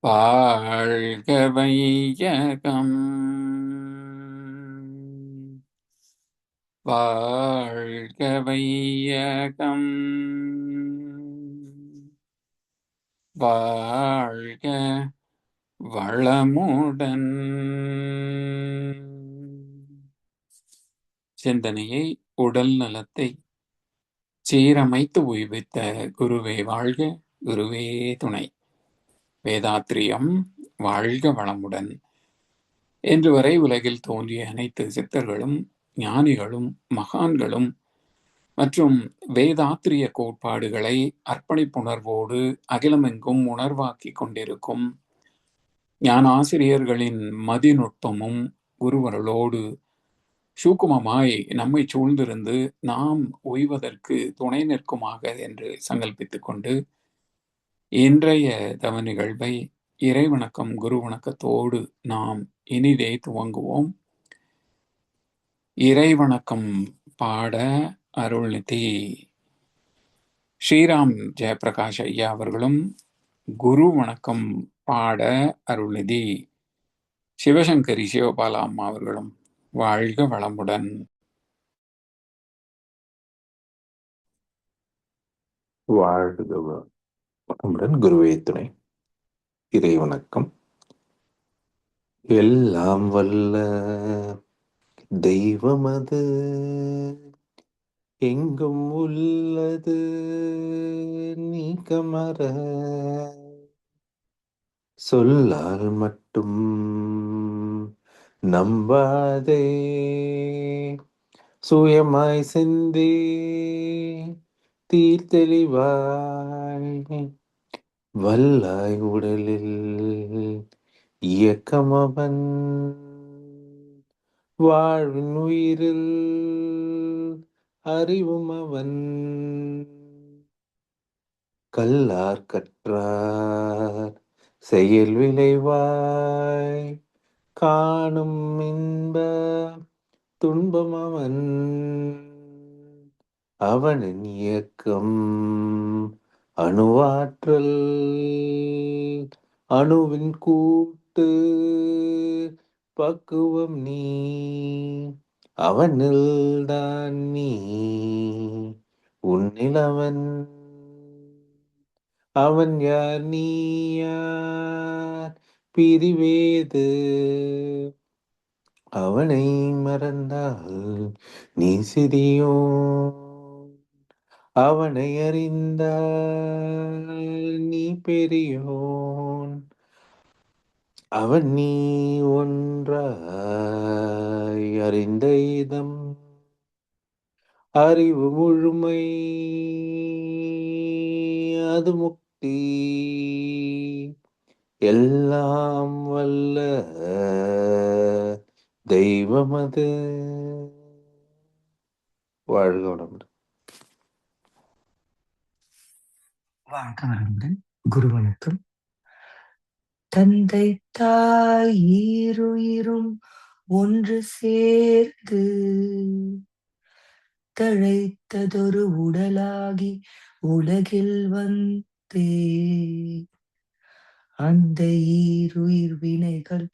வாழ்க வையகம், வாழ்க வையகம், வாழ்க வளமுடன். சிந்தனையை, உடல் நலத்தை சீரமைத்து உய்வித்த குருவே வாழ்க, குருவே துணை. வேதாத்ரியம் வாழ்க வளமுடன். இன்று வரை உலகில் தோன்றிய அனைத்து சித்தர்களும் ஞானிகளும் மகான்களும் மற்றும் வேதாத்திரிய கோட்பாடுகளை அர்ப்பணிப்புணர்வோடு அகிலமெங்கும் உணர்வாக்கிக் கொண்டிருக்கும் ஞானாசிரியர்களின் மதிநுட்பமும் குருவருளோடு சூக்குமமாய் நம்மை சூழ்ந்திருந்து நாம் ஓய்வதற்கு துணை நிற்குமாக என்று சங்கல்பித்துக் கொண்டு இன்றைய தவ நிகழ்வை இறைவணக்கம் குரு வணக்கத்தோடு நாம் இனிதே துவங்குவோம். இறைவணக்கம் பாட அருள்நிதி ஸ்ரீராம் ஜெயபிரகாஷ் ஐயா அவர்களும், குரு வணக்கம் பாட அருள்நிதி சிவசங்கரி சிவபாலா அம்மா அவர்களும் வாழ்க வளமுடன். வாழ்க வளமுடன். குருவே துணை. இறை வணக்கம். எல்லாம் வல்ல தெய்வமது எங்கும் உள்ளது நீக்கமற சொல்லால் மட்டும் நம்பாதே சுயமாய் சிந்தி தீர்த்தெளிவாய் வல்லாய் உடலில் இயக்கமவன் வாழ்வின் உயிரில் அறிவும் அவன் கல்லார் கற்றார் செயல் விளைவாய் காணும் இன்ப துன்பம் அவன் அவனின் இயக்கம் அணுவாற்றல் அணுவின் கூட்டு பக்குவம் நீ அவனில்தான் நீ உன்னில் அவன் அவன் யார் நீ யார் பிரிவேது அவனை மறந்தால் நீ சிறியோ அவனை அறிந்தால் நீ பெரியோன் அவன் நீ ஒன்றாய் அறிந்த இதம் அறிவு முழுமை அது முக்தி எல்லாம் வல்ல தெய்வமது. வாழ்க வளமுடன். வாழ்க வளமுடன். குரு வணக்கம். தந்தை தாய் ஈருயிரும் ஒன்று சேர்ந்து தழைத்ததொரு உடலாகி உலகில் வந்தே அந்த ஈருயிர் வினைகள்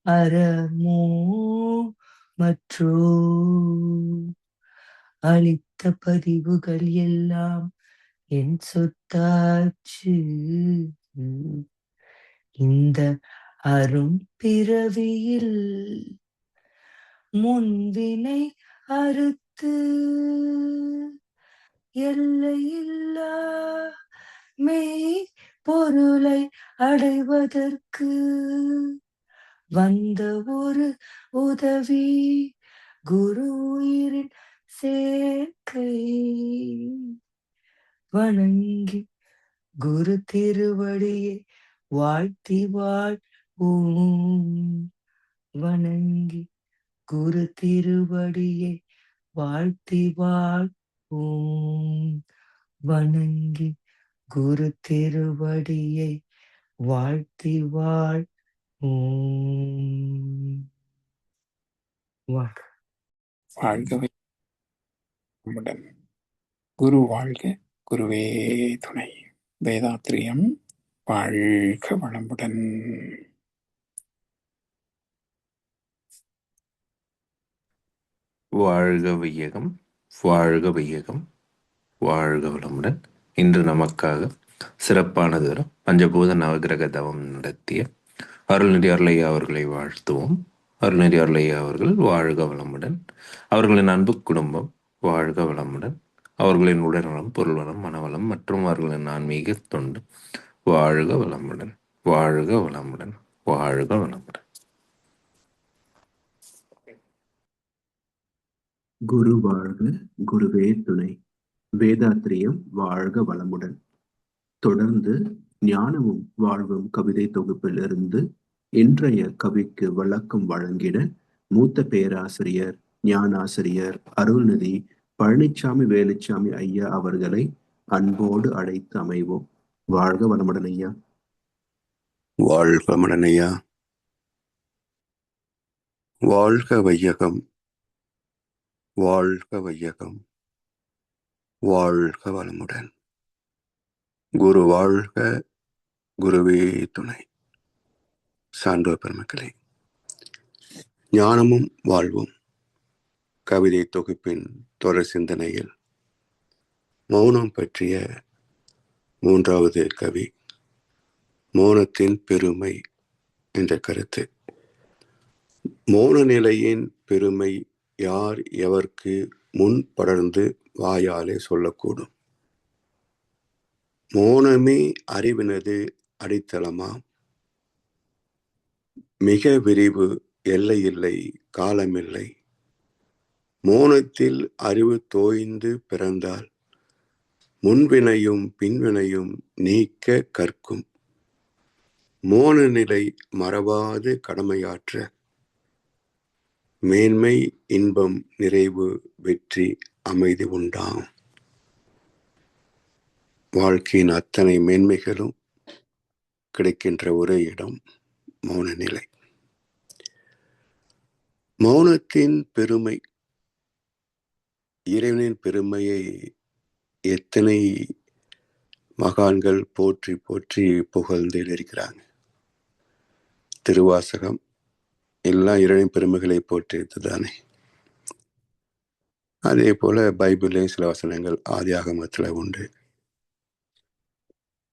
அறமோ மற்றோ அளித்த பதிவுகள் எல்லாம் என் சொத்தாச்சு. இந்த அரும் பிறவியில் முன்வினை அறுத்து எல்லையில்லா மெய் பொருளை அடைவதற்கு வந்த ஒரு உதவி குரு உயிரின் சேர்க்கை. வணங்கி குரு திருவடியை வாழ்த்தி வாழ்வோம். வணங்கி குரு திருவடியை வாழ்த்தி வாழ்வோம். வணங்கி குரு திருவடியை வாழ்த்தி வாழ்வோம். வாழ்க வளமுடன். குரு வாழ்க, குருவே துணை. வேதாத்ரியம் வாழ்க வளமுடன். வாழ்க வையகம், வாழ்க வையகம், வாழ்க வளமுடன். இன்று நமக்காக சிறப்பானது பஞ்சபூத நவகிரக தவம் நடத்திய அருள்நெறி அருளையா அவர்களை வாழ்த்துவோம். அருள்நெறி அருளையா அவர்கள் வாழ்க வளமுடன். அவர்களின் அன்பு குடும்பம் வாழ்க வளமுடன். அவர்களின் உடல்நலம், பொருள்வளம், மனவளம் மற்றும் அவர்களின் ஆன்மீக தொண்டு வாழ்க வளமுடன், வாழ்க வளமுடன், வாழ்க வளமுடன். குரு வாழ்க, குருவே துணை. வேதாத்திரியம் வாழ்க வளமுடன். தொடர்ந்து ஞானமும் வாழ்வும் கவிதை தொகுப்பில் இருந்து இன்றைய கவிக்கு விளக்கம் வழங்கிட மூத்த பேராசிரியர் ஞானாசிரியர் அருள்நிதி பழனிச்சாமி வேலுச்சாமி ஐயா அவர்களை அன்போடு அழைத்து அமைவோம். வாழ்க வளமுடன் ஐயா. வாழ்க வளமுடன் ஐயா. வாழ்க வையகம், வாழ்க வையகம், வாழ்க வளமுடன். குரு வாழ்க, குருவே துணை. சான்றோர் பெருமக்களே, ஞானமும் வாழ்வும் கவிதை தொகுப்பின் தொடர் சிந்தனையில் மௌனம் பற்றிய 3வது கவி, மௌனத்தின் பெருமை என்ற கருத்து. மௌன நிலையின் பெருமை யார் எவர்க்கு முன் படர்ந்து வாயாலே சொல்லக்கூடும். மௌனமே அறிவினது அடித்தளமாம். மிக விரிவு, எல்லையில்லை, காலமில்லை. மௌனத்தில் அறிவு தோய்ந்து பிறந்தால் முன்வினையும் பின்வினையும் நீக்க கற்கும். மௌன நிலை மறவாது கடமையாற்ற மேன்மை, இன்பம், நிறைவு, வெற்றி, அமைதி உண்டாம். வாழ்க்கையின் அத்தனை மேன்மைகளும் கிடைக்கின்ற ஒரே இடம் மௌன நிலை. மௌனத்தின் பெருமை, இறைவனின் பெருமையை எத்தனை மகான்கள் போற்றி போற்றி புகழ்ந்து இருக்கிறாங்க. திருவாசகம் எல்லாம் இறைவனின் பெருமைகளை போற்றியது தானே. அதே போல பைபிள்லேயும் சில வசனங்கள் ஆதியாகமத்துல உண்டு.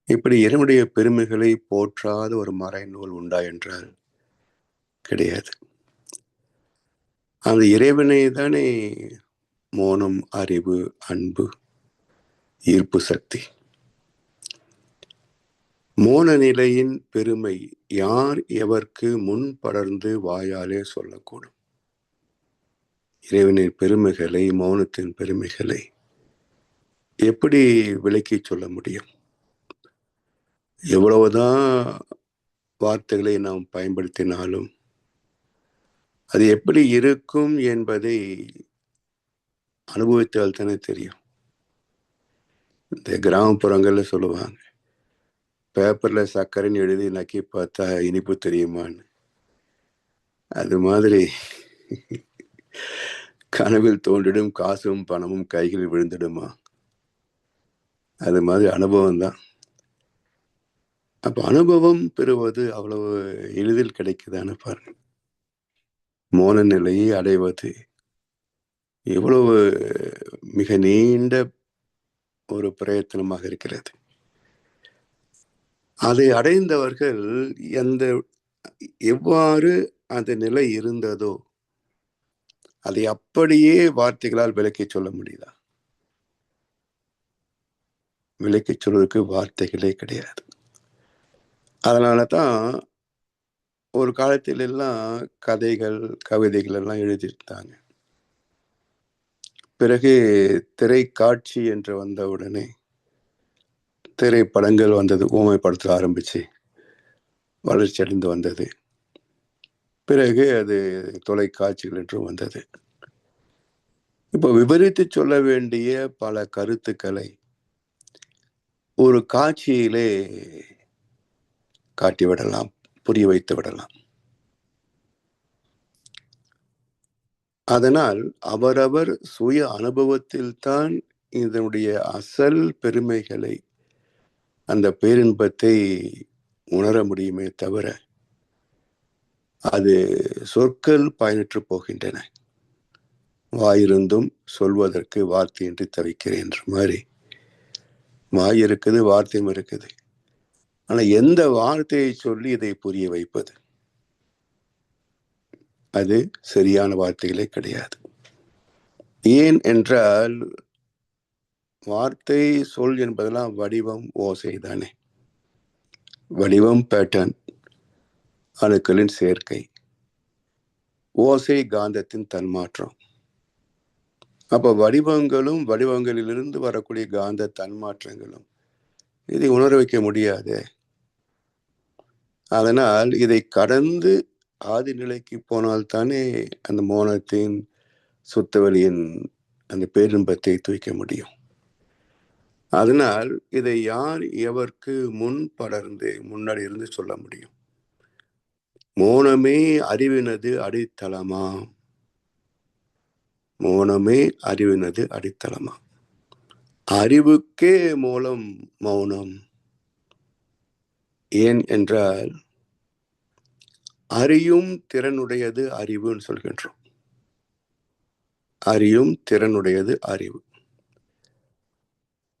இப்படி இறைவனுடைய பெருமைகளை போற்றாத ஒரு மறைநூல் உண்டா என்றால் கிடையாது. அந்த இறைவனை தானே மௌனம், அறிவு, அன்பு, ஈர்ப்பு சக்தி. மௌன நிலையின் பெருமை யார் எவர்க்கு முன் படர்ந்து வாயாலே சொல்லக்கூடும். இறைவனின் பெருமைகளை, மௌனத்தின் பெருமைகளை எப்படி விளக்கி சொல்ல முடியும்? எவ்வளவுதான் வார்த்தைகளை நாம் பயன்படுத்தினாலும் அது எப்படி இருக்கும் என்பதை அனுபவித்தால் தானே தெரியும். இந்த கிராமப்புறங்கள்ல சொல்லுவாங்க, பேப்பர்ல சர்க்கரைன்னு எழுதி நக்கி பார்த்தா இனிப்பு தெரியுமான்னு. அது மாதிரி கனவில் தோன்றிடும் காசும் பணமும் கைகளில் விழுந்துடுமா? அது மாதிரி அனுபவம் தான். அப்ப அனுபவம் பெறுவது அவ்வளவு எளிதில் கிடைக்குதான்னு பாருங்க. மௌன நிலையை அடைவது எவ்வளவு மிக நீண்ட ஒரு பிரயத்தனமாக இருக்கிறது. அதை அடைந்தவர்கள் எவ்வாறு அந்த நிலை இருந்ததோ அதை அப்படியே வார்த்தைகளால் விளக்கி சொல்ல முடியுதா? விளக்கி சொல்வதற்கு வார்த்தைகளே கிடையாது. அதனாலதான் ஒரு காலத்தில் எல்லாம் கதைகள், கவிதைகள் எல்லாம் எழுதியிருந்தாங்க. பிறகு திரைக்காட்சி என்று வந்தவுடனே திரைப்படங்கள் வந்தது, ஊமைப்படுத்த ஆரம்பிச்சு வளர்ச்சி அடைந்து வந்தது. பிறகு அது தொலைக்காட்சிகள் என்றும் வந்தது. இப்போ விவரித்து சொல்ல வேண்டிய பல கருத்துக்களை ஒரு காட்சியிலே காட்டிவிடலாம், புரிய வைத்து விடலாம். அதனால் அவரவர் சுய அனுபவத்தில் தான் இதனுடைய அசல் பெருமைகளை அந்த பேரின்பத்தை உணர முடியுமே தவிர அது சொற்கள் பயனற்று போகின்றன. வாயிருந்தும் சொல்வதற்கு வார்த்தையின்றி தவிக்கிறேன்ற மாதிரி வாய் இருக்குது, வார்த்தையும் இருக்குது. ஆனா எந்த வார்த்தையை சொல்லி இதை புரிய வைப்பது? அது சரியான வார்த்தைகளே கிடையாது. ஏன் என்றால் வார்த்தை சொல் என்பதெல்லாம் வடிவம், ஓசை தானே. வடிவம் பேட்டர்ன், அணுக்களின் சேர்க்கை, ஓசை காந்தத்தின் தன்மாற்றம். அப்ப வடிவங்களும் வடிவங்களிலிருந்து வரக்கூடிய காந்த தன்மாற்றங்களும் இதை உணர வைக்க முடியாது. அதனால் இதை கடந்து ஆதி நிலைக்கு போனால்தானே அந்த மோனத்தின் சுத்தவெளியின் அந்த பேரின்பத்தை தூக்க முடியும். அதனால் இதை யார் எவருக்கு முன் படர்ந்து முன்னாடி இருந்து சொல்ல முடியும்? மோனமே அறிவினது அடித்தளமா? மோனமே அறிவினது அடித்தளமா? அறிவுக்கே மூலம் மௌனம். ஏன் என்றால் அறியும் திறனுடையது அறிவுன்னு சொல்கின்றோம். அறியும் திறனுடையது அறிவு.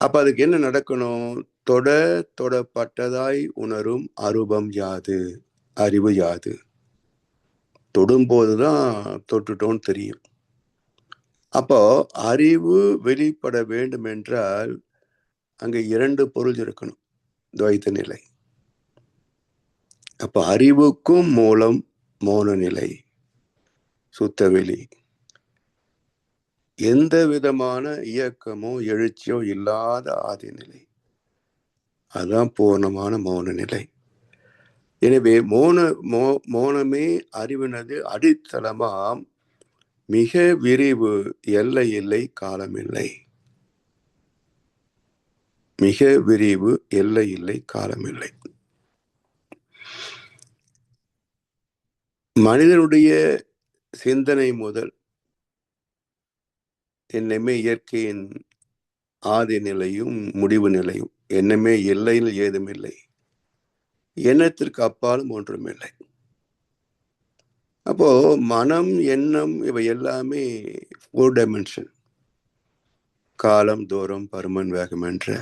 அப்ப அதுக்கு என்ன நடக்கணும்? தொடப்பட்டதாய் உணரும் அரூபம் யாது? அறிவு யாது? தொடும்போதுதான் தொட்டுட்டோன்னு தெரியும். அப்போ அறிவு வெளிப்பட வேண்டும் என்றால் அங்க 2 பொருள் இருக்கணும், துவைத்த நிலை. அப்ப அறிவுக்கும் மூலம் மௌன நிலை, சுத்தவெளி. எந்த விதமான இயக்கமோ எழுச்சியோ இல்லாத ஆதி நிலை, அதுதான் பூர்ணமான மௌன நிலை. எனவே மௌனமே அறிவினது அடித்தளமாம். மிக விரிவு, எல்லை இல்லை, காலமில்லை. மிக விரிவு, எல்லை இல்லை, காலமில்லை. மனிதனுடைய சிந்தனை முதல் என்னமே இயற்கையின் ஆதி நிலையும் முடிவு நிலையும், என்னமே எல்லையில் ஏதுமில்லை, எண்ணத்திற்கு அப்பாலும் ஒன்றுமில்லை. அப்போ மனம், எண்ணம் இவை எல்லாமே 4 டைமென்ஷன், காலம், தூரம், பருமன், வேகம் என்ற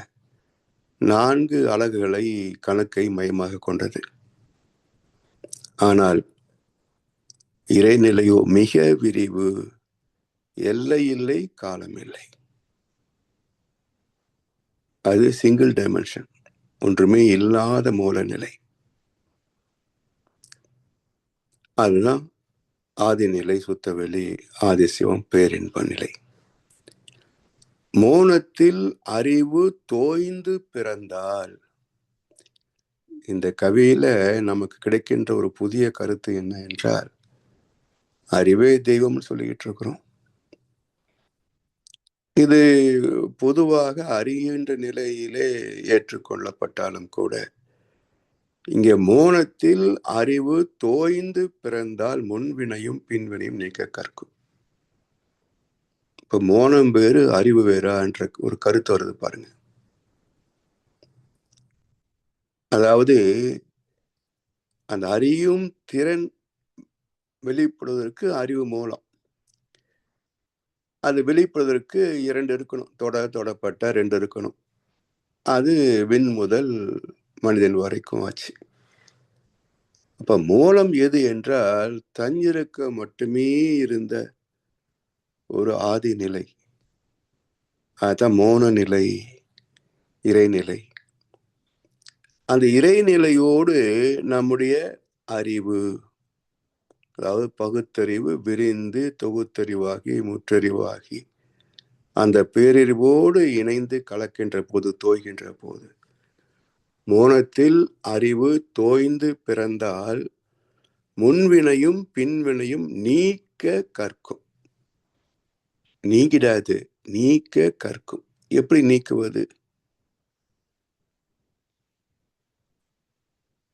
4 அலகுகளை கணக்கை மையமாக கொண்டது. ஆனால் இறைநிலையோ மிக விரிவு, எல்லை இல்லை, காலம் இல்லை. அது சிங்கிள் டைமென்ஷன், ஒன்றுமே இல்லாத மூல நிலை. அதுதான் ஆதி நிலை, சுத்தவெளி, ஆதி சிவம், பேரின்ப நிலை. மௌனத்தில் அறிவு தோய்ந்து பிறந்தால், இந்த கவியில நமக்கு கிடைக்கின்ற ஒரு புதிய கருத்து என்ன என்றால், அறிவே தெய்வம்னு சொல்லிக்கிட்டு இருக்கிறோம். இது பொதுவாக அறிகின்ற நிலையிலே ஏற்றுக்கொள்ளப்பட்டாலும் கூட, இங்கே மௌனத்தில் அறிவு தோய்ந்து பிறந்தால் முன்வினையும் பின்வினையும் நீக்க கற்கும். இப்ப மௌனம் வேறு, அறிவு வேறா என்ற ஒரு கருத்து வருது பாருங்க. அதாவது அந்த அறியும் திறன் வெளிப்படுவதற்கு அறிவு மூலம், அது வெளிப்படுவதற்கு 2 இருக்கணும், தொடப்பட்ட 2 இருக்கணும். அது விண் முதல் மனிதன் வரைக்கும் ஆச்சு. அப்ப மூலம் எது என்றால் தஞ்சிருக்க மட்டுமே இருந்த ஒரு ஆதி நிலை, அதுதான் மௌன நிலை, இறைநிலை. அந்த இறைநிலையோடு நம்முடைய அறிவு, அதாவது பகுத்தறிவு விரிந்து தொகுத்தறிவாகி முற்றறிவாகி அந்த பேரறிவோடு இணைந்து கலக்கின்ற போது, தோய்கின்ற போது, மௌனத்தில் அறிவு தோய்ந்து பிறந்தால் முன்வினையும் பின்வினையும் நீக்க கற்கும். நீங்கிடாது, நீக்க கற்கும். எப்படி நீக்குவது?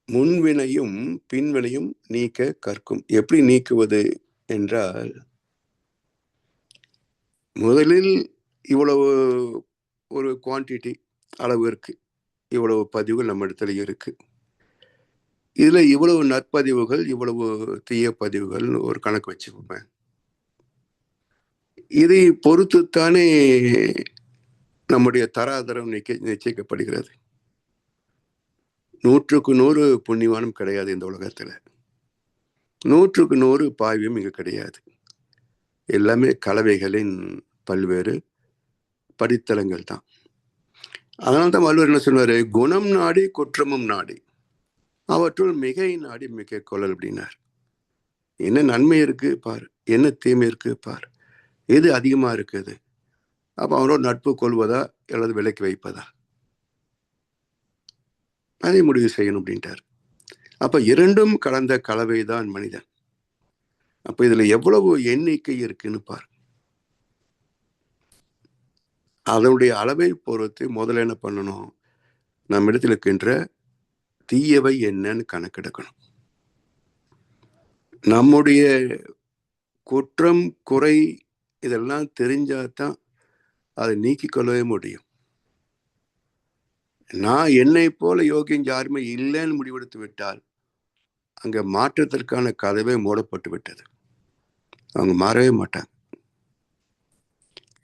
முன்வினையும் பின்வினையும் நீக்க கற்கும். எப்படி நீக்குவது என்றால், முதலில் இவ்வளவு ஒரு குவான்டிட்டி, அளவு இருக்கு, இவ்வளவு பதிவுகள் நம்ம இடத்துல இருக்கு. இதுல இவ்வளவு நற்பதிவுகள், இவ்வளவு தீய பதிவுகள்னு ஒரு கணக்கு வச்சுக்கோங்க. இதை பொறுத்துத்தானே நம்முடைய தராதரம் நிச்சயிக்கப்படுகிறது. 100க்கு 100 புண்ணியவானும் கிடையாது இந்த உலகத்துல. 100க்கு 100 பாவியும் இங்க கிடையாது. எல்லாமே கலவைகளின் பல்வேறு படித்தளங்கள் தான். அதனால்தான் வள்ளுவர் என்ன சொன்னாரு, குணம் நாடி குற்றமும் நாடி அவற்றுள் மிகை நாடி மிக கொள்ளல் அப்படின்னார். என்ன நன்மை இருக்கு பார், என்ன தீமை இருக்கு பார், எது அதிகமா இருக்குது, அப்ப அவனோட நட்பு கொள்வதா அல்லது விலக்கி வைப்பதா, அதை முடிவு செய்யணும் அப்படின்ட்டார். அப்ப இரண்டும் கலந்த கலவைதான் மனிதன். அப்ப இதுல எவ்வளவு எண்ணிக்கை இருக்குன்னு பாரு. அதனுடைய அளவை பொறுத்து முதல்ல என்ன பண்ணணும், நம்ம இடத்துல இருக்கின்ற தீயவை என்னன்னு கணக்கெடுக்கணும். நம்முடைய குற்றம் குறை இதெல்லாம் தெரிஞ்சாதான் அதை நீக்கிக் கொள்ளவே முடியும். நான் என்னை போல யோகியம் யாருமே இல்லைன்னு முடிவெடுத்து விட்டால் அங்க மாற்றத்திற்கான கதவே மூடப்பட்டு விட்டது. அவங்க மாறவே மாட்டாங்க.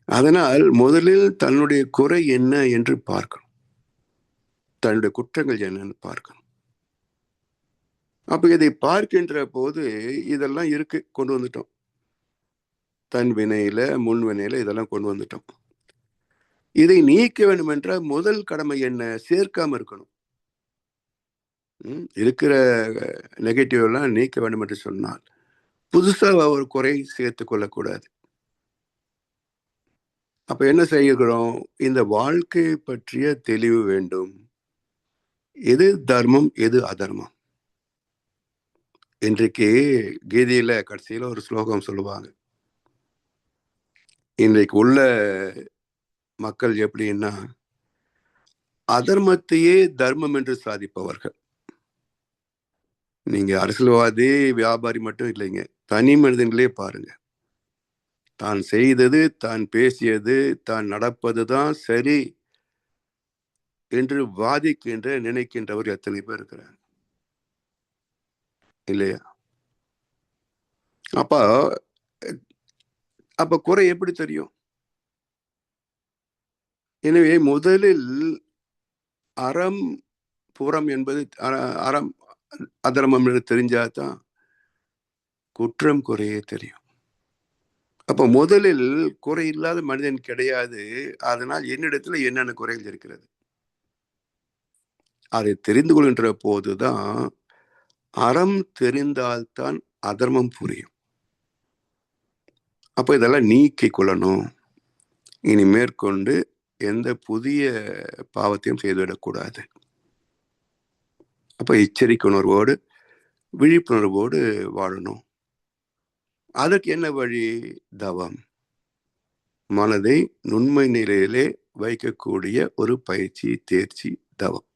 அதனால் முதலில் தன்னுடைய குறை என்ன என்று பார்க்கணும், தன்னுடைய குற்றங்கள் என்னன்னு பார்க்கணும். அப்ப இதை பார்க்கின்ற போது இதெல்லாம் இருக்கு, கொண்டு வந்துட்டோம். தன் வினையில முன் வினையில இதெல்லாம் கொண்டு வந்துட்டோம். இதை நீக்க வேண்டும் என்றால் முதல் கடமை என்ன, சேர்க்காம இருக்கணும். இருக்கிற நெகட்டிவ் எல்லாம் நீக்க வேண்டும் என்று சொன்னால் புதுசா ஒரு குறை சேர்த்து கொள்ளக்கூடாது. அப்ப என்ன செய்கிறோம், இந்த வாழ்க்கை பற்றிய தெளிவு வேண்டும். எது தர்மம் எது அதர்மம். இன்றைக்கு கீதையில கடைசியில ஒரு ஸ்லோகம் சொல்லுவாங்க. இன்றைக்கு உள்ள மக்கள் எப்படின்னா, அதர்மத்தையே தர்மம் என்று சாதிப்பவர்கள். நீங்க அரசியல்வாதி வியாபாரி மட்டும் இல்லைங்க, தனி மனிதங்களே பாருங்க. தான் செய்தது, தான் பேசியது, தான் நடப்பதுதான் சரி என்று வாதிக்கின்ற நினைக்கின்றவர் எத்தனை பேர் இருக்கிறாங்க இல்லையா? அப்ப குறை எப்படி தெரியும்? எனவே முதலில் அறம் புறம் என்பது, அறம் அதர்மம் என்று தெரிஞ்சாதான் குற்றம் குறையே தெரியும். அப்ப முதலில் குறை இல்லாத மனிதன் கிடையாது. அதனால் என்னிடத்துல என்னென்ன குறைகள் இருக்கிறது அதை தெரிந்து கொள்கின்ற போதுதான் அறம் தெரிந்தால்தான் அதர்மம் புரியும். அப்ப இதெல்லாம் நீக்கி கொள்ளணும். இனி மேற்கொண்டு எந்த புதிய பாவத்தையும் செய்துவிடக்கூடாது. அப்ப எச்சரிக்கை உணர்வோடு விழிப்புணர்வோடு வாழணும். அதற்கு என்ன வழி? தவம். மனதை நுண்மை நிலையிலே வைக்கக்கூடிய ஒரு பயிற்சி, தேர்ச்சி தவம்.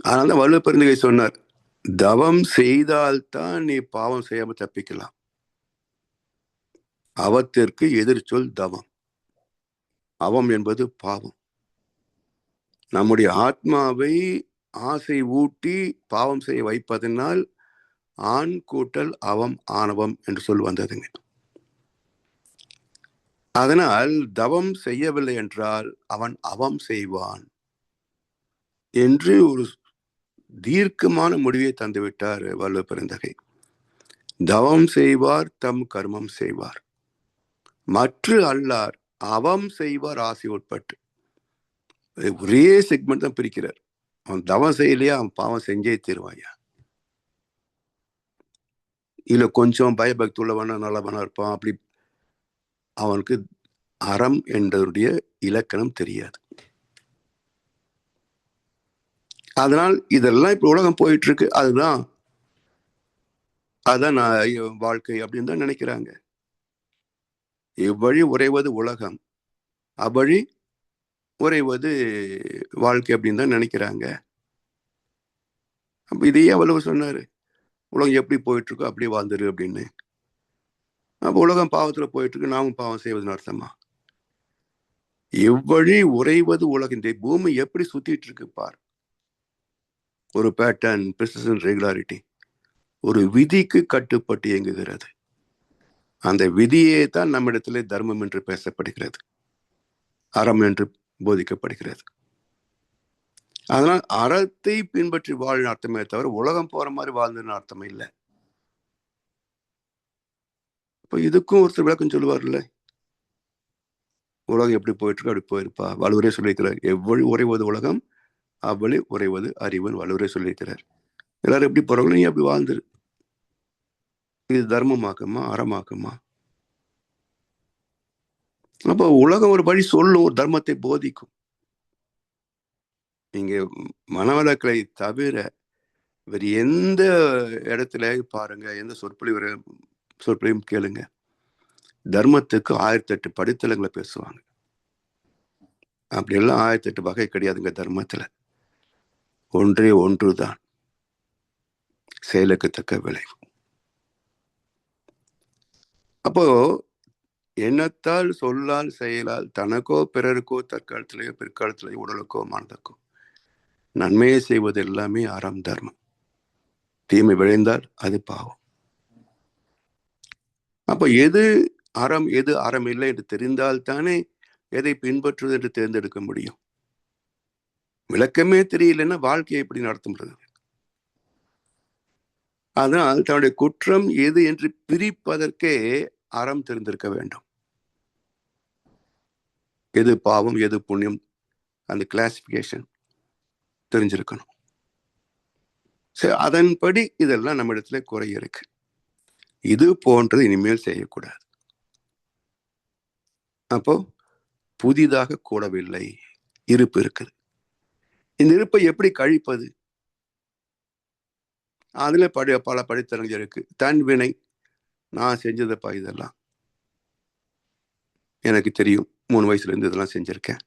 அதனால வள்ளுவர் பெருந்தகை சொன்னார், தவம் செய்தால்தான் நீ பாவம் செய்யாம தப்பிக்கலாம். அவத்திற்கு எதிர்ச்சொல் தவம். அவம் என்பது பாவம். நம்முடைய ஆத்மாவை ஆசை ஊட்டி பாவம் செய்ய வைப்பதனால் ஆண் கூட்டல் அவம் ஆணவம் என்று சொல் வந்ததுங்க. அதனால் தவம் செய்யவில்லை என்றால் அவன் அவம் செய்வான் என்று ஒரு தீர்க்கமான முடிவை தந்துவிட்டார் வள்ளுவர் பெருந்தகை. தவம் செய்வார் தம் கர்மம் செய்வார், மற்ற அல்லார் அவம் செய்வார் ஆசை உட்பட்டு. ஒரே செக்மெண்ட் தான் பிரிக்கிறார். அவன் தவம் செய்யலையா, அவன் பாவம் செஞ்சே தீருவாயா. இல்ல கொஞ்சம் பயபக்தி உள்ளவனா நல்லவனா இருப்பான், அப்படி அவனுக்கு அறம் என்பதனுடைய இலக்கணம் தெரியாது. அதனால் இதெல்லாம் இப்ப உலகம் போயிட்டு இருக்கு. அதுதான் வாழ்க்கை அப்படின்னு தான் நினைக்கிறாங்க. இவ்வழி உறைவது உலகம், அவ்வழி உறைவது வாழ்க்கை அப்படின்னு தான் நினைக்கிறாங்க. அப்ப இதையே அவ்வளவு சொன்னாரு, உலகம் எப்படி போயிட்டு இருக்கோ அப்படியே வாழ்ந்துரு அப்படின்னு. அப்ப உலகம் பாவத்துல போயிட்டு இருக்கு, நாமும் பாவம் செய்வதுன்னு அர்த்தமா? எவ்வழி உறைவது உலகம். இந்த பூமி எப்படி சுத்திட்டு இருக்கு பார். ஒரு பேட்டர்ன், பிரிசிஷன், ரெகுலாரிட்டி, ஒரு விதிக்கு கட்டுப்பட்டு இயங்குகிறது. அந்த விதியே தான் நம்மிடத்திலே தர்மம் என்று பேசப்படுகிறது, அறம் என்று போதிக்கப்படுகிறது. அதனால் அறத்தை பின்பற்றி வாழ அர்த்தமே தவிர உலகம் போற மாதிரி வாழ்ந்ததுன்னு அர்த்தமே இல்லை. இப்போ இதுக்கும் ஒருத்தர் விளக்கம் சொல்லுவார்ல, உலகம் எப்படி போயிட்டு இருக்கு அப்படி போயிருப்பா. வலுவரே சொல்லியிருக்கிறார், எவ்வளவு உறைவது உலகம் அவ்வளவு உறைவது அறிவுன்னு வலுவரே சொல்லியிருக்கிறார். எல்லாரும் எப்படி போறாங்களோ நீ அப்படி வாழ்ந்துரு. இது தர்மமாக்குமா அறமாக்குமா? அப்போ உலகம் ஒரு வழி சொல்லும், ஒரு தர்மத்தை போதிக்கும். நீங்க மனவளக்கலை தவிர வேறு எந்த இடத்துல பாருங்க, எந்த சொற்பொழிவும் கேளுங்க, தர்மத்துக்கு 1008 படித்தளங்களை பேசுவாங்க. அப்படி எல்லாம் 1008 வகை கிடையாதுங்க தர்மத்துல. ஒன்றே ஒன்றுதான் செயலுக்கு தக்க விளைவு. அப்போ எண்ணத்தால் சொல்லால் செயலால் தனக்கோ பிறருக்கோ தற்காலத்திலேயோ பிற்காலத்திலேயோ உடலுக்கோ மனதுக்கோ நன்மையை செய்வது எல்லாமே அறம் தர்மம். தீமை விளைந்தால் அது பாவம். அப்ப எது அறம் எது அறம் இல்லை என்று தெரிந்தால்தானே எதை பின்பற்றுவது என்று தேர்ந்தெடுக்க முடியும். விளக்கமே தெரியலன்னா வாழ்க்கையை எப்படி நடத்த முடியாது? அதனால் தன்னுடைய குற்றம் எது என்று பிரிப்பதற்கே அறம் தெரிந்திருக்க வேண்டும். எது பாவம் எது புண்ணியம், அந்த கிளாசிபிகேஷன் தெரிஞ்சிருக்கணும். சரி, அதன்படி இதெல்லாம் நம்ம இடத்துல குறை இருக்கு. இது போன்றது இனிமேல் செய்யக்கூடாது. அப்போ புதிதாக கூடவில்லை, இருப்பு இருக்குது. இந்த இருப்பை எப்படி கழிப்பது? அதுல பல படித்தரங்கள் இருக்கு. தன் வினை, நான் செஞ்சதப்பா இதெல்லாம் எனக்கு தெரியும், 3 வயசுல இருந்து இதெல்லாம் செஞ்சிருக்கேன்.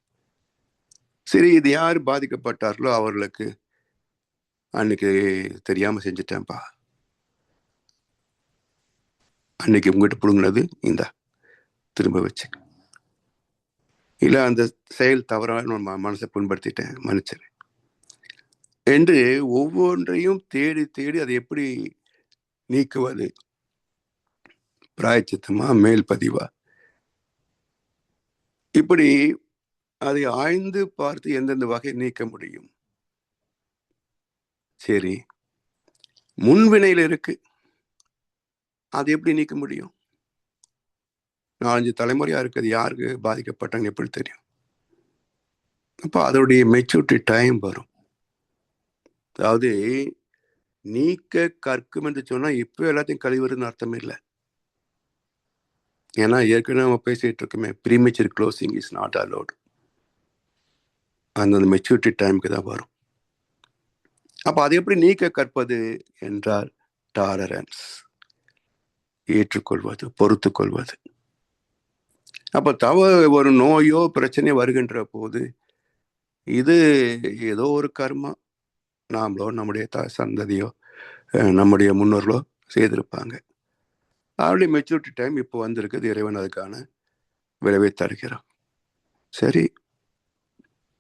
சரி, இது யார் பாதிக்கப்பட்டார்களோ அவர்களுக்கு அன்னைக்கு தெரியாம செஞ்சுட்டேன்ப்பா, அன்னைக்கு உங்ககிட்ட புடுங்கினது இந்த திரும்ப வச்சு, இல்ல அந்த செயல் தவறான மனசை புண்படுத்திட்டேன், மன்னிச்சிரு என்று ஒவ்வொன்றையும் தேடி தேடி அதை எப்படி நீக்குவது, பிராயச்சித்தமா மேல் பதிவா, இப்படி அதை ஆய்ந்து பார்த்து எந்தெந்த வகை நீக்க முடியும். சரி, முன்வினையில இருக்கு, அது எப்படி நீக்க முடியும்? 4-5 தலைமுறையா இருக்குது, யாருக்கு பாதிக்கப்பட்டாங்க எப்படி தெரியும்? அப்ப அதோடைய மெச்சூரிட்டி டைம் வரும். அதாவது நீக்க கற்கும் என்று சொன்னா இப்ப எல்லாத்தையும் கழிவுறதுன்னு அர்த்தம் இல்லை. ஏன்னா ஏற்கனவே நம்ம பேசிட்டு இருக்கோமே, premature closing is not allowed. அந்த மெச்சூரிட்டி டைமுக்கு தான் வரும். அப்ப அதை எப்படி நீக்க கற்பது என்றால் டாலரன்ஸ், ஏற்றுக்கொள்வது, பொறுத்து கொள்வது. அப்ப ஒரு நோயோ பிரச்சனையோ வருகின்ற போது இது ஏதோ ஒரு கர்மா, நாமளோ நம்முடைய சந்ததியோ நம்முடைய முன்னோர்களோ செய்திருப்பாங்க. அவருடைய மெச்சூரிட்டி டைம் இப்போ வந்திருக்குது, இறைவன் அதுக்கான விளைவை தருகிறான். சரி,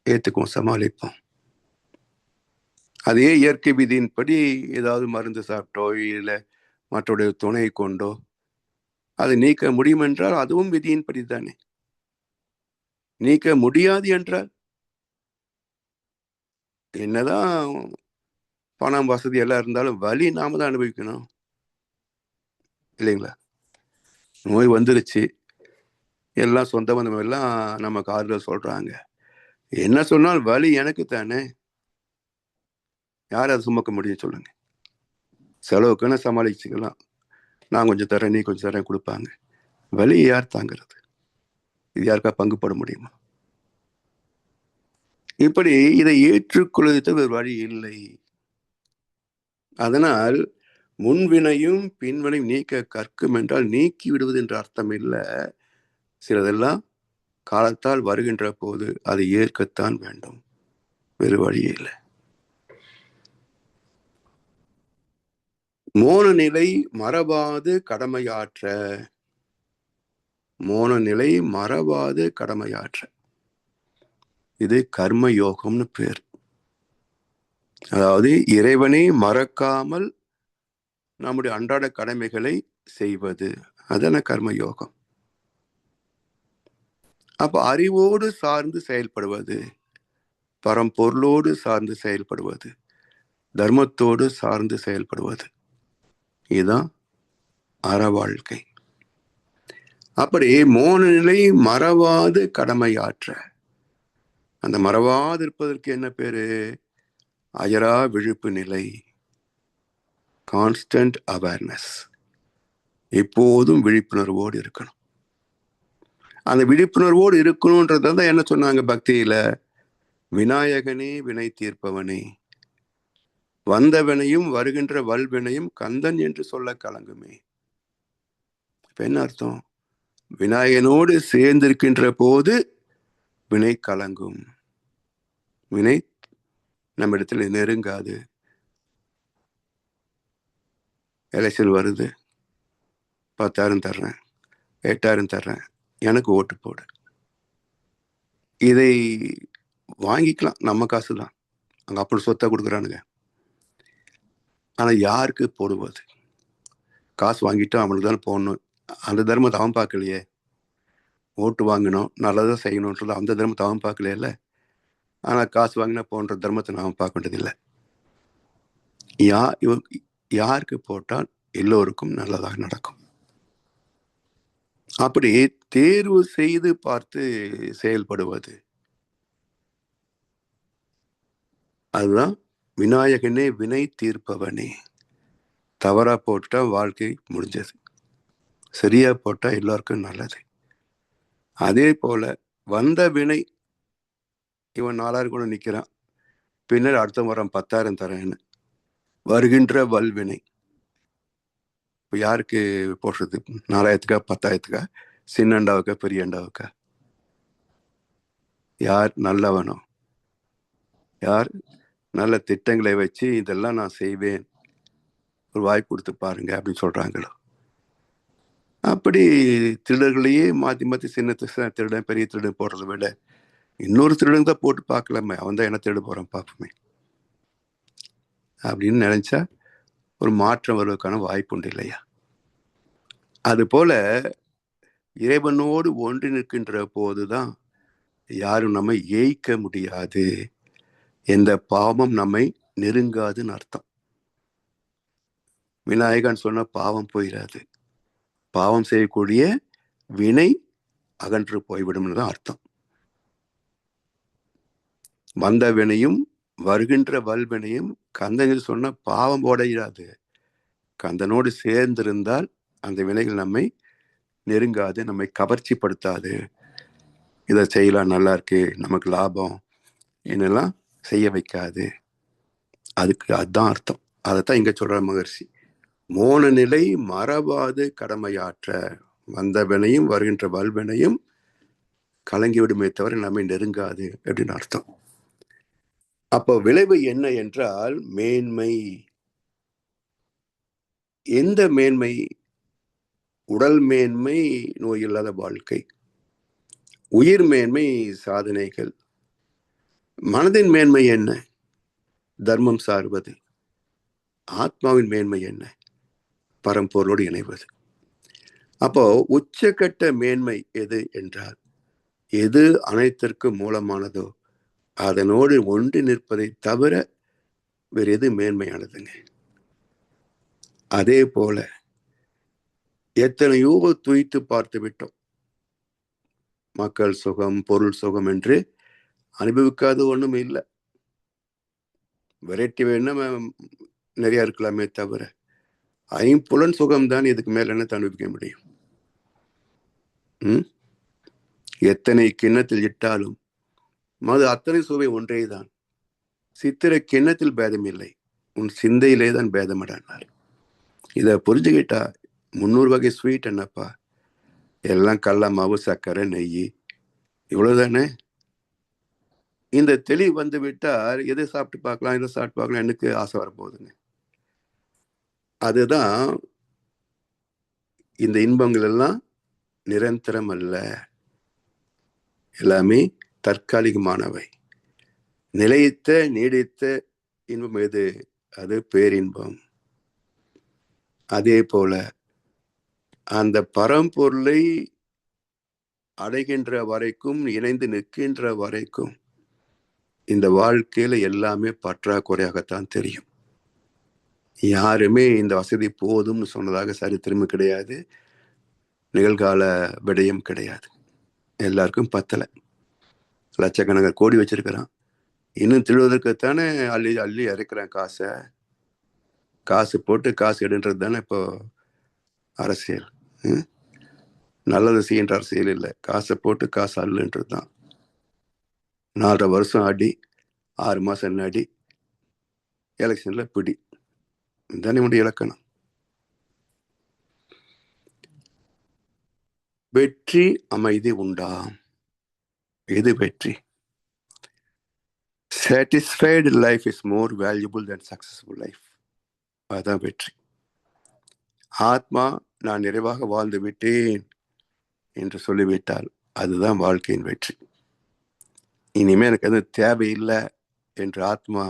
ஏத்துக்குவோம், சமாளிப்போம். அதே இயற்கை விதியின்படி ஏதாவது மருந்து சாப்பிட்டோ இல்லை மற்றோடைய துணை கொண்டோ அதை நீக்க முடியும் என்றால் அதுவும் விதியின்படி தானே. நீக்க முடியாது என்றால் என்னதான் பணம் வசதி எல்லாம் இருந்தாலும் வலி நாம தான் அனுபவிக்கணும், இல்லைங்களா? நோய் வந்துருச்சு, எல்லாம் சொந்த பந்தம் எல்லாம் நமக்கு ஆறுதல் சொல்றாங்க, என்ன சொன்னால் வலி எனக்கு தானே. யார் அதை சுமக்க முடியும் சொல்லுங்க? செலவுக்குன்னு சமாளிச்சுக்கலாம், நான் கொஞ்சம் தரேன் நீ கொஞ்சம் தரேன் கொடுப்பாங்க. வலி யார் தாங்கிறது? இது யாருக்கா பங்கு போட முடியுமா? இப்படி இதை ஏற்றுக்கொள்வதற்கு ஒரு வழி இல்லை. அதனால் முன்வினையும் பின்வினையும் நீக்க கற்கும் என்றால் நீக்கி விடுவது என்ற அர்த்தம் இல்லை. சிலதெல்லாம் காலத்தால் வருகின்ற போது அதை ஏற்கத்தான் வேண்டும், வேறு வழி இல்லை. மோன நிலை மறவாது கடமையாற்ற, மோன நிலை மறவாது கடமையாற்ற. இது கர்ம யோகம்னு பேர். அதாவது இறைவனை மறக்காமல் நம்முடைய அன்றாட கடமைகளை செய்வது, அதான கர்ம யோகம். அப்ப அறிவோடு சார்ந்து செயல்படுவது, பரம்பொருளோடு சார்ந்து செயல்படுவது, தர்மத்தோடு சார்ந்து செயல்படுவது, இதுதான் அற வாழ்க்கை. அப்படி மோன நிலை மறவாது கடமையாற்ற, அந்த மறவாது இருப்பதற்கு என்ன பேரு? அயரா விழிப்பு நிலை, கான்ஸ்டன்ட் அவேர்னஸ். எப்போதும் விழிப்புணர்வோடு இருக்கணும். அந்த விழிப்புணர்வோடு இருக்கணும்ன்றதான் என்ன சொன்னாங்க பக்தியில? விநாயகனே வினை தீர்ப்பவனே, வந்தவனையும் வருகின்ற வல்வினையும் கந்தன் என்று சொல்ல கலங்குமே. இப்ப என்ன அர்த்தம்? விநாயகனோடு சேர்ந்திருக்கின்ற போது வினை கலங்கும், வினை நம்ம இடத்துல நெருங்காது. எலெக்ஷன் வருது, 10,000 தர்றேன், 8,000 தர்றேன், எனக்கு ஓட்டு போடு. இதை வாங்கிக்கலாம், நம்ம காசு தான். அங்க அப்படி சொத்தை கொடுக்குறானுங்க. ஆனா யாருக்கு போடுவது? காசு வாங்கிட்டு அவனுக்கு தானே போடணும். அந்த தர்மத்தை அவன் பார்க்கலையே. ஓட்டு வாங்கணும், நல்லதாக செய்யணுன்றது அந்த தர்மத்தை அவன் பார்க்கலையில. ஆனா காசு வாங்கினா போன்ற தர்மத்தை நாம் பார்க்க வேண்டியதில்லை. யாருக்கு போட்டால் எல்லோருக்கும் நல்லதாக நடக்கும். அப்படி தேர்வு செய்து பார்த்து செயல்படுவது, அதுதான் விநாயகனே வினை தீர்ப்பவனே. தவறா போட்டா வாழ்க்கை முடிஞ்சது, சரியா போட்டா எல்லாருக்கும் நல்லது. அதே போல வந்த வினை, இவன் 4,000 கூட நிக்கிறான், பின்னர் அடுத்த வாரம் 10,000 தரேன்னு வருகின்ற வல்வினை. இப்போ யாருக்கு போடுறது? 4,000க்கா 10,000க்கா? சின்னண்டாவுக்கா பெரியண்டாவுக்கா? யார் நல்லவனோ, யார் நல்ல திட்டங்களை வச்சு இதெல்லாம் நான் செய்வேன், ஒரு வாய்ப்பு கொடுத்து பாருங்க அப்படின்னு சொல்றாங்களோ, அப்படி திருடர்களையே மாற்றி மாற்றி சின்ன திருடன் பெரிய திருடன் போடுறதை விட இன்னொரு திருடன் தான் போட்டு பார்க்கலாமே, அவன் தான் என்ன திருட போறான் பார்ப்போமே அப்படின்னு நினைச்சா ஒரு மாற்றம் வருவதற்கான வாய்ப்பு உண்டு இல்லையா? அது போல இறைவனோடு ஒன்று நிற்கின்ற போதுதான் யாரும் நம்மை ஏய்க்க முடியாது, எந்த பாவம் நம்மை நெருங்காதுன்னு அர்த்தம். விநாயகன் சொன்ன பாவம் போயிடாது, பாவம் செய்யக்கூடிய வினை அகன்று போய்விடும் தான் அர்த்தம். வந்த வினையும் வருகின்ற வல்வினையும் கந்தன் சொன்ன பாவம் போடையாது, கந்தனோடு சேர்ந்திருந்தால் அந்த வினைகள் நம்மை நெருங்காது, நம்மை கவர்ச்சிப்படுத்தாது. இதை செய்யலாம், நல்லா இருக்கு, நமக்கு லாபம், என்னெல்லாம் செய்ய வைக்காது. அதுக்கு அதுதான் அர்த்தம். அதைத்தான் இங்க சொல்ற மகர்ஷி. மோன நிலை மறவாது கடமையாற்ற, வந்த வினையும் வருகின்ற வல்வினையும் கலங்கிவிடுமே தவிர நம்மை நெருங்காது அப்படின்னு அர்த்தம். அப்போ விளைவு என்ன என்றால் மேன்மை. எந்த மேன்மை? உடல் மேன்மை, நோய் இல்லாத வாழ்க்கை. உயிர் மேன்மை, சாதனைகள். மனதின் மேன்மை என்ன? தர்மம் சார்வது. ஆத்மாவின் மேன்மை என்ன? பரம்பொருளோடு இணைவது. அப்போ உச்சக்கட்ட மேன்மை எது என்றால், எது அனைத்திற்கும் மூலமானதோ அதனோடு ஒன்று நிற்பதை தவிர வேறு எது மேன்மையானதுங்க? அதே போல எத்தனையோ துய்த்து பார்த்து விட்டோம். மக்கள் சுகம், பொருள் சுகம் என்று அனுபவிக்காத ஒண்ணும் இல்லை. வெரைட்டி வேணா நிறைய இருக்கலாமே தவிர ஐம்புலன் சுகம்தான், இதுக்கு மேல என்ன அனுபவிக்க முடியும்? எத்தனை கிண்ணத்தில் இட்டாலும் மது அத்தனை சுவை ஒன்றேதான். சித்திர கிண்ணத்தில் பேதம் இல்லை, உன் சிந்தையிலே தான் பேதமடானார். இதை புரிஞ்சுக்கிட்டா 300 வகை ஸ்வீட் என்னப்பா, எல்லாம் கடல மாவு, சர்க்கரை, நெய், இவ்வளவுதானே. இந்த தெளிவு வந்து விட்டால் எதை சாப்பிட்டு பார்க்கலாம், இதை சாப்பிட்டு பார்க்கலாம், எனக்கு ஆசை வரப்போகுதுங்க. அதுதான் இந்த இன்பங்கள் எல்லாம் நிரந்தரம் அல்ல, எல்லாமே தற்காலிகமானவை. நிலைத்த நீடித்த இன்பம் எது? அது பேரின்பம். அதே போல அந்த பரம்பொருளை அடைகின்ற வரைக்கும், இணைந்து நிற்கின்ற வரைக்கும் இந்த வாழ்க்கையில எல்லாமே பற்றாக்குறையாகத்தான் தெரியும். யாருமே இந்த வசதி போதும்னு சொன்னதாக சரித்திரமும் கிடையாது, நிகழ்கால விடயம் கிடையாது. எல்லாருக்கும் பத்தலை. லட்சக்கணக்கான கோடி வச்சிருக்கிறான், இன்னும் திருவதற்குத்தானே அள்ளி அள்ளி இறக்குறான் காசை. காசு போட்டு காசு எடுன்றது தானே இப்போ அரசியல். நல்லது செய்கின்ற அரசியல் இல்லை, காசை போட்டு காசு அள்ளுன்றது தான். 4.5 வருஷம் அடி, 6 மாசம் அடி, எலெக்ஷன்ல பிடி. இதுதானே உடைய இலக்கணம். வெற்றி அமைதி உண்டா? எது வெற்றி? Satisfied life is more valuable than successful life. அதுதான் வெற்றி. ஆத்மா நான் நிறைவாக வாழ்ந்து விட்டேன் என்று சொல்லிவிட்டால் அதுதான் வாழ்க்கையின் வெற்றி. இனிமே எனக்கு அது தேவையில்லை என்று ஆத்மா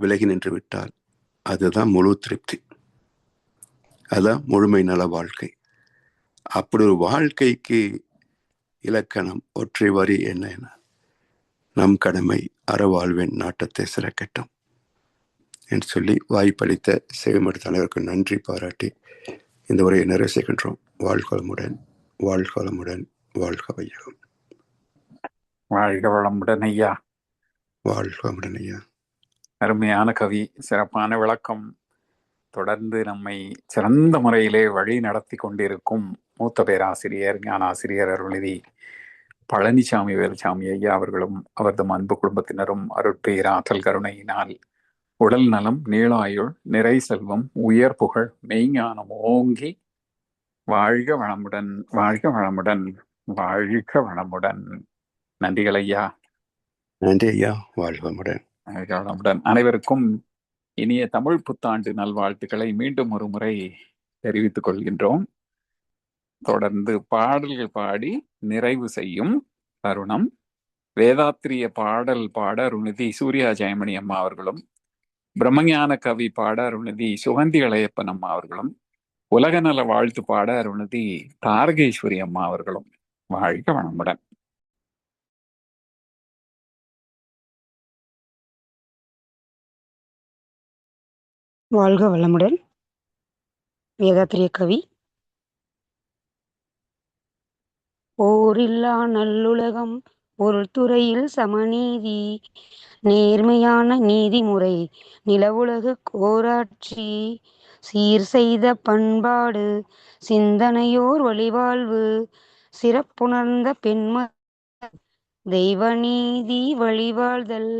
விலகி நின்று விட்டால் அதுதான் முழு திருப்தி, அதுதான் முழுமை நல வாழ்க்கை. அப்படி ஒரு வாழ்க்கைக்கு இலக்கணம் ஒற்றை வரி என்ன? நம் கடமை அறவாழ்வின் நாட்டத்தை சிறக்கட்டும் என்று சொல்லி வாய்ப்பளித்த சேவமடு தலைவருக்கு நன்றி பாராட்டி இந்த உரையை நிறைவு செய்கின்றோம். வாழ்க வளமுடன், வாழ்க வளமுடன், வாழ்க வையகம். வாழ்க வளமுடன் ஐயா. வாழ்க வளமுடன் ஐயா. அருமையான கவி, சிறப்பான விளக்கம். தொடர்ந்து நம்மை சிறந்த முறையிலே வழி நடத்தி கொண்டிருக்கும் மூத்த பேராசிரியர் ஞானாசிரியர் அருள்நிதி பழனிசாமி வேலுசாமி ஐயா அவர்களும் அவரது அன்பு குடும்பத்தினரும் அருட்பேராற்றல் கருணையினால் உடல் நலம், நீளாயுள், நிறை செல்வம், உயர் புகழ், மெய்ஞானம் ஓங்கி வாழ்க வளமுடன், வாழ்க வளமுடன், வாழ்க வளமுடன். நன்றிகள் ஐயா. நன்றி ஐயா. வாழ்க வளமுடன், வாழ்க வளமுடன். அனைவருக்கும் இனிய தமிழ் புத்தாண்டு நல்வாழ்த்துக்களை மீண்டும் ஒரு முறை தெரிவித்துக் கொள்கின்றோம். தொடர்ந்து பாடல்கள் பாடி நிறைவு செய்யும் தருணம். வேதாத்திரிய பாடல் பாட அருள்நிதி சூர்யா ஜெயமணி அம்மா அவர்களும், பிரம்மஞான கவி பாட அருள்நிதி சுகந்தி இளையப்பன் அம்மா அவர்களும், உலகநல வாழ்த்து பாட அருள்நிதி தாரகேஸ்வரி அம்மா அவர்களும். வாழ்க வளமுடன். வாழ்க வளமுடன். வேதாத்திரிய கவி. போரில்லா நல்லுலகம், பொருள் துறையில் சமநீதி, நேர்மையான நீதிமுறை, நிலவுலகு கோராட்சி, சீர் செய்த பண்பாடு, சிந்தனையோர் வழிவாழ்வு, சிறப்புணர்ந்த பெண்ம தெய்வநீதி வழிவாழ்தல்,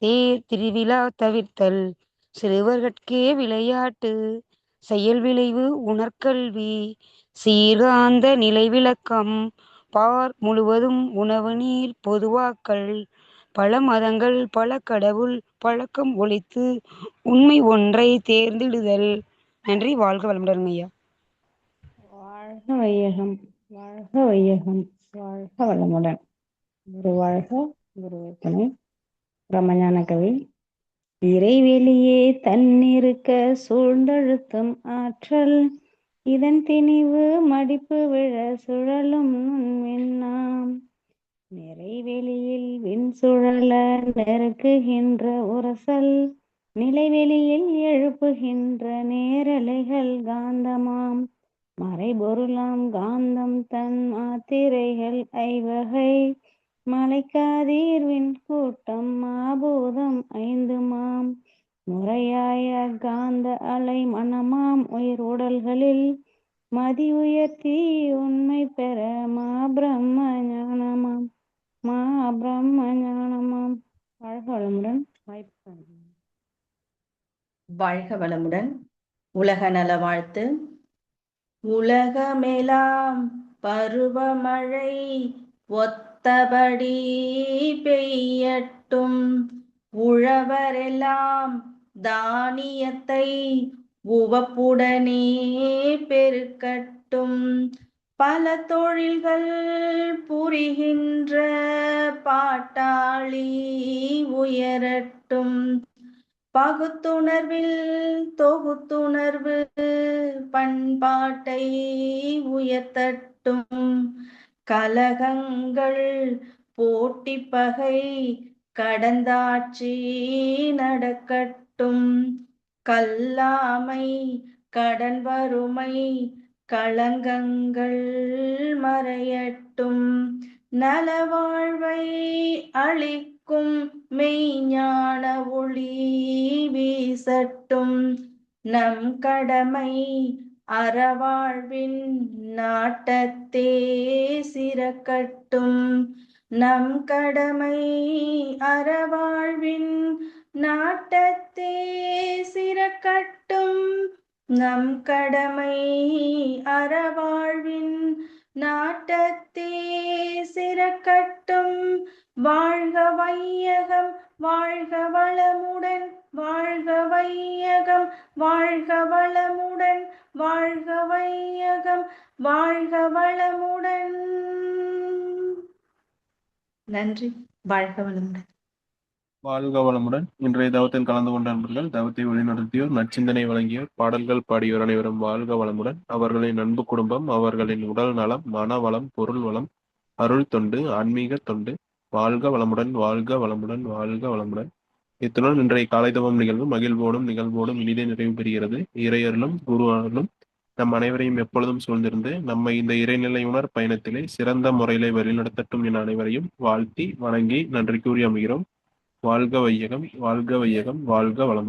தேர் திருவிழா தவிர்த்தல், சிறுவர்கட்கே விளையாட்டு, செயல் விளைவு உணர்கல்வி, சீர்காந்த நிலை விளக்கம், பார் முழுவதும் உணவு நீர் பொதுவாக்கல், பல மதங்கள் பல கடவுள் பழக்கம் ஒழித்து உண்மை ஒன்றை தேர்ந்திடுதல். நன்றி. வாழ்க வளமுடன் ஐயா. வாழ்க வையகம், வாழ்க வையகம், வாழ்க வளமுடன். குரு வாழ்க, குரு துணை. பிரம்மஞான கவி. இறைவெளியே தன்னிருக்க சூழ்ந்தழுத்தும் ஆற்றல், இதன் திணிவு மடிப்பு விழ சுழலும் விண்ணாம், நிறைவெளியில் விண் சுழல நெருக்குகின்ற உரசல், நிலைவெளியில் எழுப்புகின்ற நேரலைகள் காந்தமாம், மறைபொருளாம் காந்தம் தன் மாத்திரைகள் ஐவகை, மலைக்காதீர்வின் கூட்டம் மாபூதம் 5மாம், முறையாய காந்த அலை மனமாம் உயிர் உடல்களில் மதி உயர்த்தி உண்மை பெற மா பிரம்ம ஞானமாம், மா பிரம்ம ஞானமாம். வாழ்க வளமுடன். வாய்ப்பு. வாழ்க வளமுடன். உலக நல வாழ்த்து. உலகமெல்லாம் பருவமழை ஒத்தபடி பெய்யட்டும், உழவரெல்லாம் தானியத்தை உவப்புடனே பெருக்கட்டும், பல தொழில்கள் புரிகின்ற பாட்டாளி உயரட்டும். பகுத்துணர்வில் தொகுத்துணர்வு பண்பாட்டை உயர்த்தட்டும். கலகங்கள் போட்டி பகை கடந்தாட்சி நடக்கட்டும். கல்லாமை கடன் வறுமை களங்கங்கள் மறையட்டும். நலவாழ்வை அளிக்கும் மெய்ஞான ஒளி வீசட்டும். நம் கடமை அறவாழ்வின் நாட்டத்தே சிறக்கட்டும். நம் கடமை அறவாழ்வின் நாட்டத்தே சிறக்கட்டும். நம் கடமை அறவாழ்வின் நாட்டத்தே சிறக்கட்டும். வாழ்க வையகம் வாழ்க வளமுடன், வாழ்க வையகம் வாழ்க வளமுடன், வாழ்க வையகம் வாழ்க வளமுடன். நன்றி. வாழ்க வளமுடன். வாழ்க வளமுடன். இன்றைய தவத்தில் கலந்து கொண்ட நண்பர்கள், தவத்தை வழிநடத்தியோர், நற்சிந்தனை வழங்கியோர், பாடல்கள் பாடியோர் அனைவரும் வாழ்க வளமுடன். அவர்களின் அன்பு குடும்பம், அவர்களின் உடல் நலம், மன வளம், பொருள் வளம், அருள் தொண்டு, ஆன்மீக தொண்டு வாழ்க வளமுடன், வாழ்க வளமுடன், வாழ்க வளமுடன். இத்துடன் இன்றைய காலை தவம் நிகழ்வு மகிழ்வோடும் நிகழ்வோடும் இனிதே நிறைவு பெறுகிறது. இறையர்களும் குரு அருளும் நம் அனைவரையும் எப்பொழுதும் சூழ்ந்திருந்து நம்மை இந்த இறைநிலை உணர் பயணத்திலே சிறந்த முறையிலே வழிநடத்தட்டும் என அனைவரையும் வாழ்த்தி வணங்கி நன்றி கூறி அமைகிறோம். வாழ்க வையகம், வாழ்க வையகம், வாழ்க வளம்.